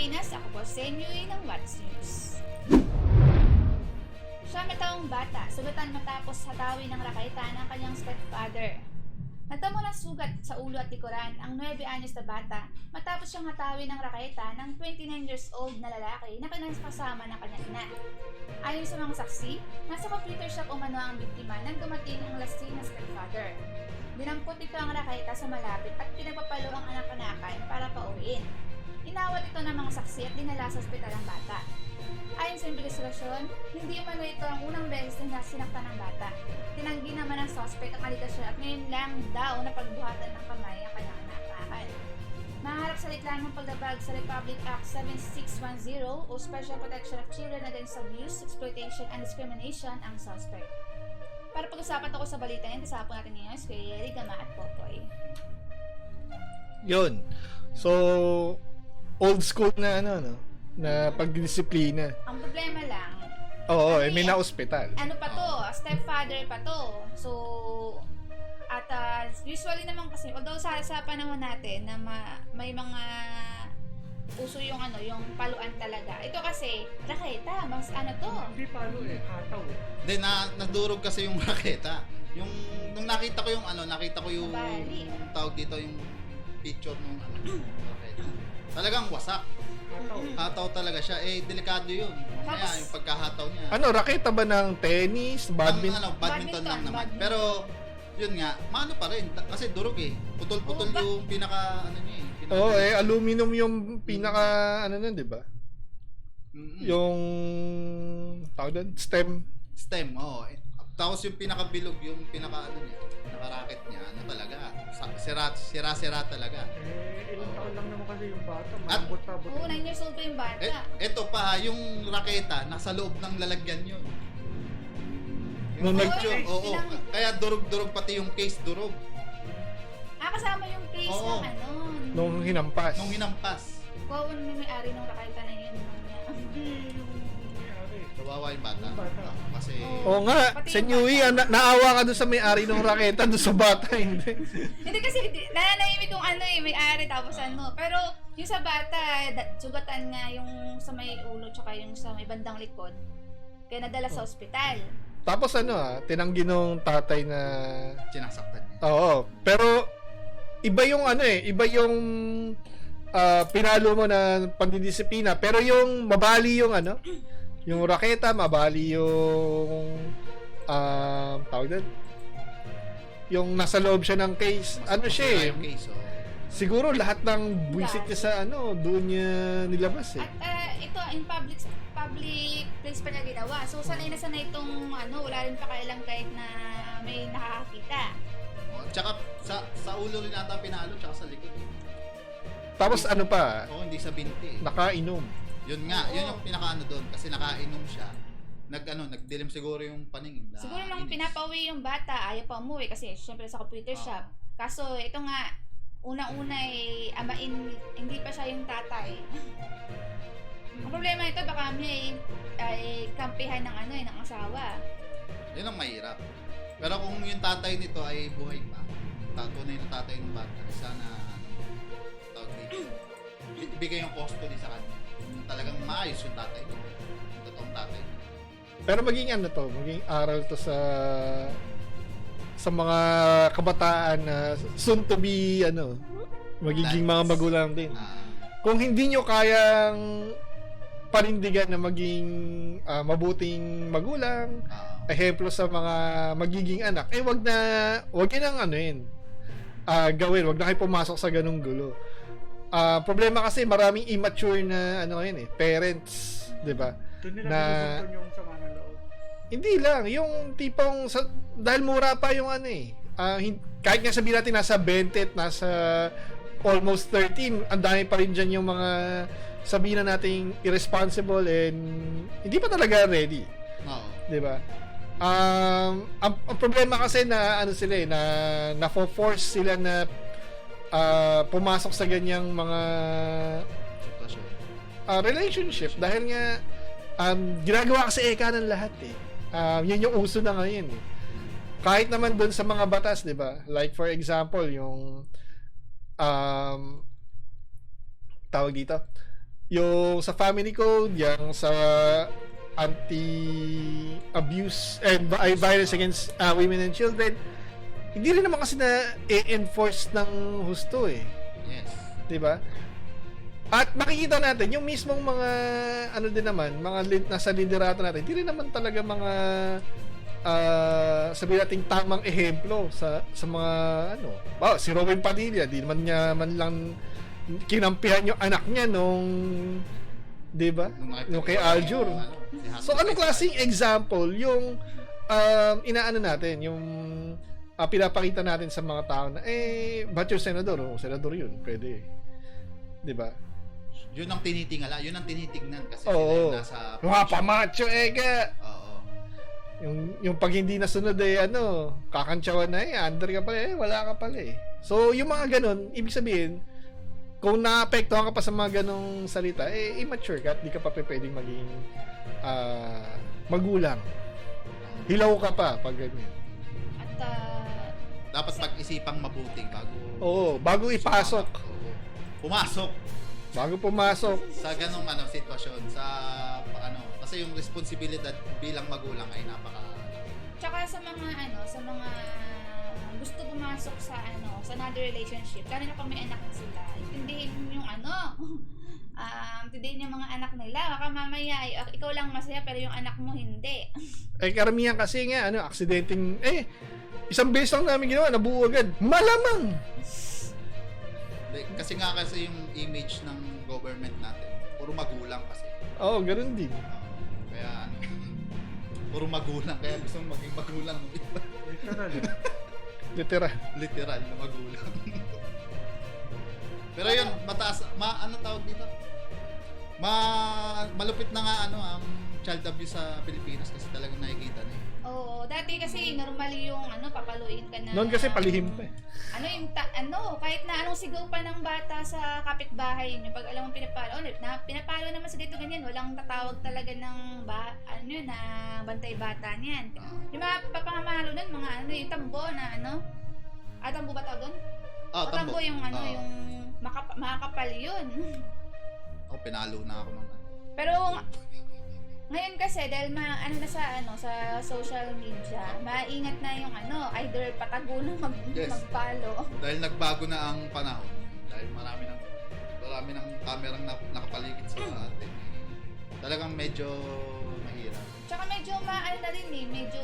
Pilipinas, ako po si Yui ng What's News. Siya may taong bata, sugatan matapos hatawin ng rakaitan ng kanyang stepfather. Natamo ng sugat sa ulo at likuran ang 9 anyos na bata matapos siyang hatawin ng rakaitan ng 29 years old na lalaki na kasama ng kanyang ina. Ayon sa mga saksi, nasa computer shop umano ang biktima nang dumating ang lasing na stepfather. Dinampot ito ang rakaita sa malapit at pinagpapalo ang anak-anakan para pauwiin. Inawat ito ng mga saksi at dinala sa ospital ang bata. Ayon sa investigasyon, hindi umano ito ang unang beses na sinaktan ng bata. Tinanggi naman ng suspect ang aligasyon at ngayon lang daw na pagbuhatan ng kamay ang kanyang anak-anakan. Maharap sa liklaan ng paglabag sa Republic Act 7610 o Special Protection of Children Against Abuse, Exploitation and Discrimination ang suspect. Para pag-usapan ako sa balita yan, kasama natin ngayon si Kuya Gama at Popoy. Yun. So, old school na na pagdisiplina. Ang problema lang, Oo, may na-ospital. ano pa to, stepfather pa to. So, at usually naman kasi, although sa panahon natin na may mga uso yung yung paluan talaga. Ito kasi, raketa, mas to. Hindi palo hataw Then nadurog kasi yung raketa. Yung nung nakita ko yung Bali. tawag dito yung picture nung raketa. Talagang wasak. Hataw talaga siya. Delikado yun. Kaya Tapos, yung pagkahataw niya. Raketa ba ng tennis, badminton? Badminton lang naman. Badminton. Pero yun nga, maano pa rin kasi durog Putol-putol yung pinaka niya Oo, aluminum yung pinaka nun, 'di ba? Yung tawag doon, Stem, oo. Tapos yung pinakabilog, yung niya, pinaka-racket niya, talaga. Sira talaga. Ilang taon lang naman kasi yung bata. At- Malambot-tabot. Oo, 9 years old pa yung bata. Ito pa, yung raketa, nasa loob ng lalagyan yun. Nung Yung nag- picture, oo. Kaya durog-durog pati yung case durog. Kasama yung case Oo. ng nung hinampas. Nung hinampas. Kuwawan mo may-ari ng rakaitan na yun. Hindi yung nangyari. Kawawa yung bata. Yung bata. Kasi, Oo nga, Pati sa yung Yui, bata. naawa ka doon sa may-ari ng raketa, doon sa bata, hindi. Hindi kasi, nananahimik yung may-ari tapos Pero yung sa bata, sugatan nga yung sa may ulo tsaka yung sa may bandang likod. Kaya nadala sa ospital. Tapos tinanggi nung tatay na, sinasaktan niya. oo, pero, iba yung iba yung pinalo mo na pandidisiplina, pero yung mabali yung yung raketa, mabali yung tawag doon, yung nasa loob siya ng case. Siya Yung case, oo. siguro lahat ng buwisit niya sa doon niya nilabas At ito, in public place pa niya ginawa. So, sanay na sanay itong wala rin pakailang kahit na may nakakakita. Tsaka sa ulo rin ata pinalo, tsaka sa likod. Tapos pa, Oo, hindi sa binti. nakainom. Yun nga, Oo. yun yung pinakaano doon. Kasi nakainom siya. Nagdilim siguro yung paningin. Siguro nung pinapauwi yung bata, ayaw pa umuwi kasi syempre sa computer Oo. shop. Kaso ito nga, unang-una hindi pa siya yung tatay. Ang problema ito, baka may kampihan ng asawa. Yun ang mahirap. Pero kung yung tatay nito ay buhay pa, tunay na tatay ng bata, sana, tawag dito, ibigay yung custody sa kanya. Yung talagang maayos yung tatay nito. Yung totoong tatay nito. Pero maging maging aral to sa mga kabataan na soon to be magiging mga magulang din. Kung hindi nyo kayang panindigan na maging mabuting magulang, ehemplo sa mga magiging anak, wag yun ang gawin, wag na kayo pumasok sa ganung gulo. Problema kasi maraming immature na parents, 'di ba? Doon nila Na- pinupunton yung sama ng loob. Hindi lang, yung tipong dahil mura pa yung kahit nga sabihin natin nasa 20 at nasa almost 13, ang dami pa rin dyan yung mga sabihin na nating irresponsible and hindi pa talaga ready. Oo. 'Di ba? Ang problema kasi na sila na force sila na pumasok sa ganyang mga Sitwasyon. relationship dahil nga ginagawa kasi ng lahat yun yung uso na ngayon kahit naman doon sa mga batas, 'di ba? Like for example, yung tawag dito, yung sa family code, yung sa anti-abuse and violence against women and children, hindi rin naman kasi na i-enforce ng husto eh. Yes. 'Di ba? At makikita natin yung mismong mga ano din naman, mga nasa liderato natin, hindi rin naman talaga mga sabihin natin tamang ehemplo sa mga ano. Wow, si Robin Padilla, di naman niya man lang kinampihan yung anak niya nung 'di ba? Nung kay Aljur. So ano klaseng example yung inaano natin, yung pinapakita natin sa mga tao na ba't yung senador? Senador yun, pwede. 'Di ba? Yun ang tinitingala, yun ang tinitignan kasi Oo. sila yung nasa Mga pamacho ka. Oo. Yung pag hindi nasunod kakantsawan na under ka pala wala ka pala So yung mga ganun, ibig sabihin kung naapektuhan ka pa sa mga ganong salita, immature ka at di ka pa pwedeng maging magulang. Hilaw ka pa pag ganyan. At Dapat pag-isipang mabuti Bago ipasok. Pumasok Bago pumasok. sa ganong sitwasyon sa kasi yung responsibilidad bilang magulang ay tsaka sa mga gusto pumasok sa sa another relationship, lalo na kung may anak na sila, intindihin yung intindihin yung mga anak nila. Baka mamaya ikaw lang masaya pero yung anak mo hindi. Karamihan kasi nga aksidenteng isang beses lang namin ginawa, nabuo agad. Malamang. kasi yung image ng government natin puro magulang kasi. Ganun din. Kaya puro magulang, kaya gusto mong maging magulang ng iba. Literal na magulang. Pero yun, mataas, tawag dito? Malupit na nga ang child abuse sa Pilipinas kasi talagang nakikita na Oo, dati kasi normal yung papaluin ka na. Noon kasi palihim pa Kahit na anong sigaw pa ng bata sa kapitbahay niyo, pag alam mo pinapalo naman sa dito ganyan, walang tatawag talaga ng na bantay bata niyan. Yung mga papangamalo nun, mga yung tambo na tambo ba tawag doon? Tambo yung yung makakapal yun. Pinalo na ako naman. Pero ngayon kasi dahil sa social media, maingat na yung either patago na magpalo. Dahil nagbago na ang panahon. Dahil marami ng kamerang nakapaligid sa atin. Talagang medyo mahirap. Tsaka medyo medyo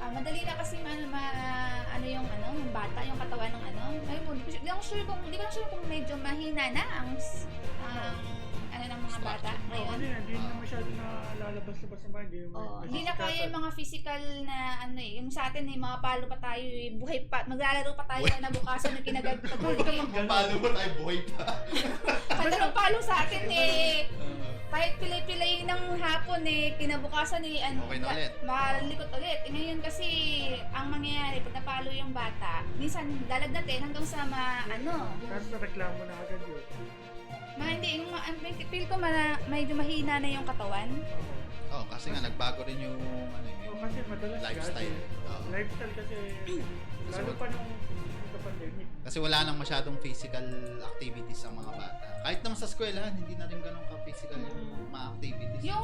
madali na kasi yung bata, yung katawan ng Hindi ko lang sure kung medyo mahina na ang ng mga bata ngayon. Hindi na masyado na lalabas-labas sa mga Hindi na kaya yung mga physical na yung sa atin mga palo pa tayo, buhay pa, maglalaro pa tayo na bukasan na kinagagpatuloy. Palo mo tayo, buhay pa. Kantarong palo sa atin kahit pilay-pilay ng hapon kinabukasan okay na ulit. Malikot ulit. Ngayon kasi ang mangyayari pag napalo yung bata, minsan lalagnatin hanggang sa Kaso reklamo na agad yun. Feel ko medyo mahina na yung katawan. Kasi nga nagbago rin yung kasi madalas lifestyle. Lifestyle kasi lalo pa nung pandemic. Kasi wala nang masyadong physical activities ang mga bata. Kahit naman sa eskwelahan, hindi na rin ganun ka-physical yung mga activities. Yung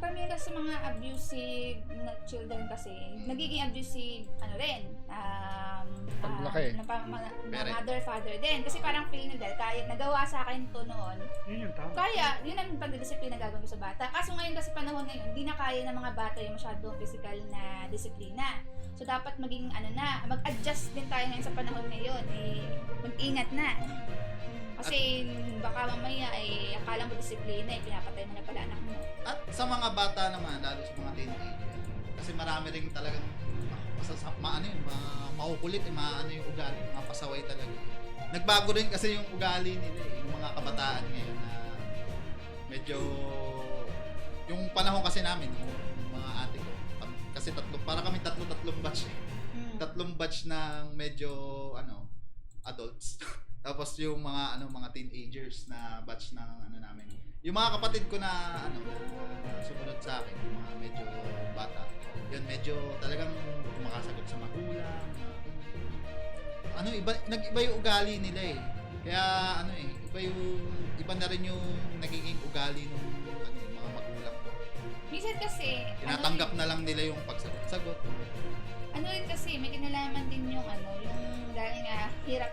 kami kasi mga abusive na children kasi, nagiging abusive Paglaki. Mother, father din. Kasi parang feel nila, kaya nagawa sa akin to noon. Yun yung tama. Kaya, yun ang pagdidisiplina gagawin ko sa bata. Kaso ngayon kasi panahon ngayon, hindi na kaya ng mga bata yung masyadong physical na disiplina. So dapat maging mag-adjust din tayo ngayon sa panahon ngayon. Mag-ingat na. Kasi baka mamaya akala mo disiplina, pinapatay mo na pala anak mo. At sa mga bata naman, lalo sa mga teenager, kasi marami rin talagang maukulit, yung ugali, mga pasaway talaga. Nagbago rin kasi yung ugali nila yung mga kabataan ngayon na medyo yung panahon kasi namin, yung mga ate ko, kasi para kami tatlong batch tatlong batch ng medyo adults. Tapos yung mga teenagers na batch ng namin. Yung mga kapatid ko na sumunod sa akin, yung mga medyo bata. Yun medyo talagang makasagot sa magulang. Nag-iba yung ugali nila Kaya iba na rin yung nagiging ugali ng yung mga magulang ko. Minsan kasi, Tinatanggap na lang nila yung pagsagot-sagot. ano rin kasi, may kinalaman din yung dahil nga hirap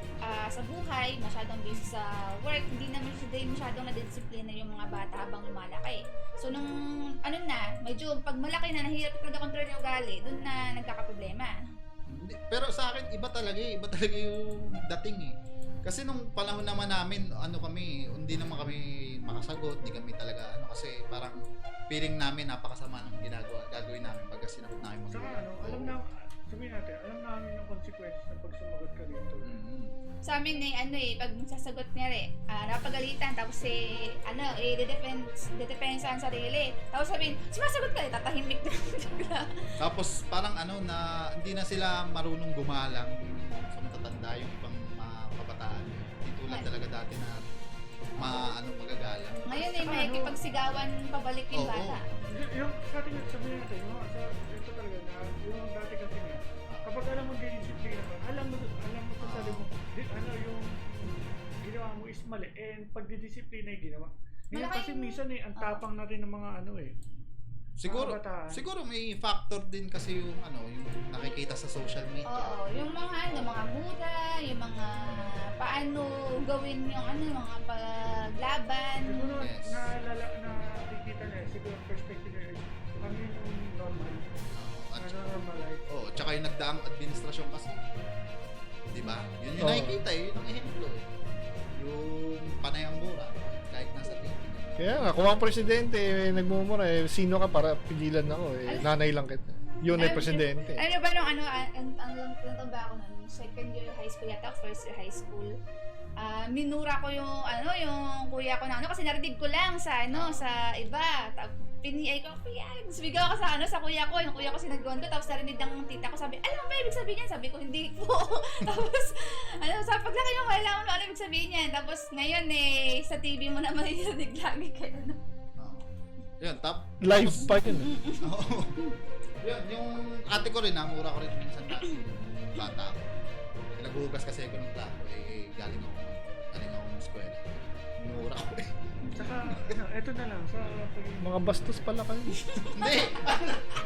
sa buhay, masyadong busy sa work, hindi naman din masyadong nadidisiplina yung mga bata habang lumalaki. So nung medyo pag malaki na, nahirap talaga control yung ugali, dun na nagkakaproblema. Pero sa akin, iba talaga yung dating eh. Kasi nung panahon naman namin, hindi naman kami makasagot, hindi kami talaga, kasi parang feeling namin napakasama ng gagawin namin pag sinabot namin Saka magulang. alam namin yung consequences ng pag sumagot ka dito. Sa amin pag sasagot niya napagalitan, tapos dedepensa ang sarili. Tapos sabihin, sumasagot ka tatahimik na bigla. Tapos parang na hindi na sila marunong gumalang sa matatanda yung ibang mga kabataan. Hindi tulad talaga dati na magagalang. Ngayon may kipagsigawan pabalik yung Oo. bata. Yung sa atin, sabihin natin, ito talaga na, yung dati kasi nga, kapag alam mo din disiplina ka, alam mo sa sarili mo, yung ginawa mo is mali, and pagdidisiplina yung ginawa. Ngayon Malaki kasi yung- minsan ang tapang na rin ng mga Siguro mga kabataan. siguro may factor din kasi yung yung nakikita sa social media. Oo, yung mga mga muda, yung mga paano gawin yung mga paglaban. Siguro Yes. nakikita niya, siguro perspective niya, ano yung normal, At normal life. tsaka yung nagdaang administrasyon kasi. 'Di ba? Yun yung Oo. nakikita yun ang ehemplo eh. Yung panay ang mura kahit nasa TV. Kaya nga, kung ang presidente nagmumura, sino ka para pigilan ako? Nanay lang kita. Yun ay presidente. Ano ba nung ang ba ako nun, second year high school yata, first year high school. Minura ko yung kuya ko na kasi narinig ko lang sa sa iba. Piniay ko, kuya. Sumigaw ako sa kuya ko. Yung kuya ko sinagawan ko. Tapos narinig ng tita ko. Sabi, alam mo ba ibig sabihin niyan? Sabi ko, hindi po. Tapos, sa paglaki yung kailangan mo, ano ibig sabihin niyan? Tapos, ngayon sa TV mo na maririnig lagi kayo. Oo. Yun, Live pa yun. Oo. Yun, yung ate ko rin, mura ko rin minsan dati. Bata ako. Naghuhugas kasi ako ng plato, galing ako ng eskwela. Mura ko eh. Saka, eto na lang, sa Mga bastos pala kayo.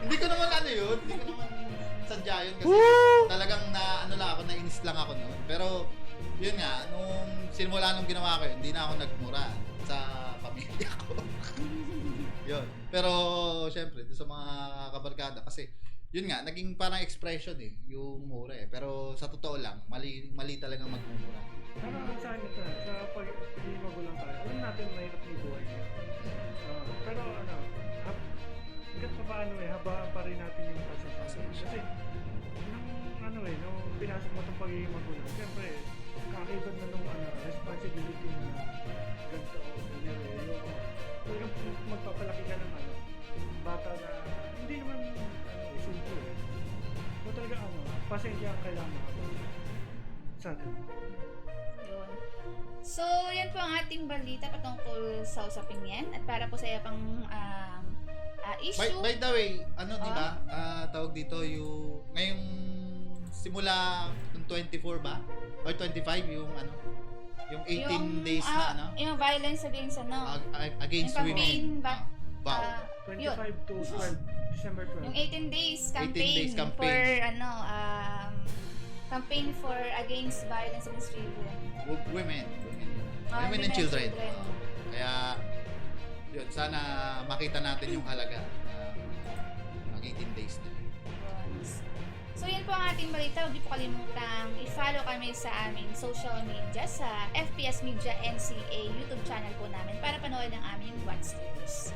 Hindi ko naman yun. Hindi ko naman sadya yun kasi talagang nainis lang ako noon. Pero, yun nga, nung simula nung ginawa ko yun, hindi na ako nagmura sa pamilya ko. Yun. Pero, syempre, sa mga kabarkada, kasi, yun nga, naging parang expression yung mura eh. Pero sa totoo lang, mali talagang magmumura. Pero ang sa akin ito, sa pag-ibig magulang tayo, alam natin mahirap yung buhay niya. Pero hanggang pa paano habaan pa rin natin yung pasasasa. Kasi, nung pinasok mo itong pagiging magulang, siyempre, kakaiban na nung responsibility na ganito o ganyan yung magpapalaki ka ng bata na hindi naman simple eh. So talaga pasensya ang kailangan sa atin. Yun. So, yan po ang ating balita patungkol sa usaping yan. At para po sa iyo pang issue. By the way, di ba? Tawag dito yung ngayong simula ng 24 ba? Or 25 yung yung 18 days na Yung violence against against yung women. campaign, Wow. 25 to 12, December 12. yung 18 days 18 days campaign. for campaign for against violence against children. Women Women and and children. children. Kaya yun, sana makita natin yung halaga ng 18 days na. So yan po ang ating balita. Huwag niyo po kalimutang i-follow kami sa aming social media sa FPS Media NCA YouTube channel po namin para panoorin ang aming What's News.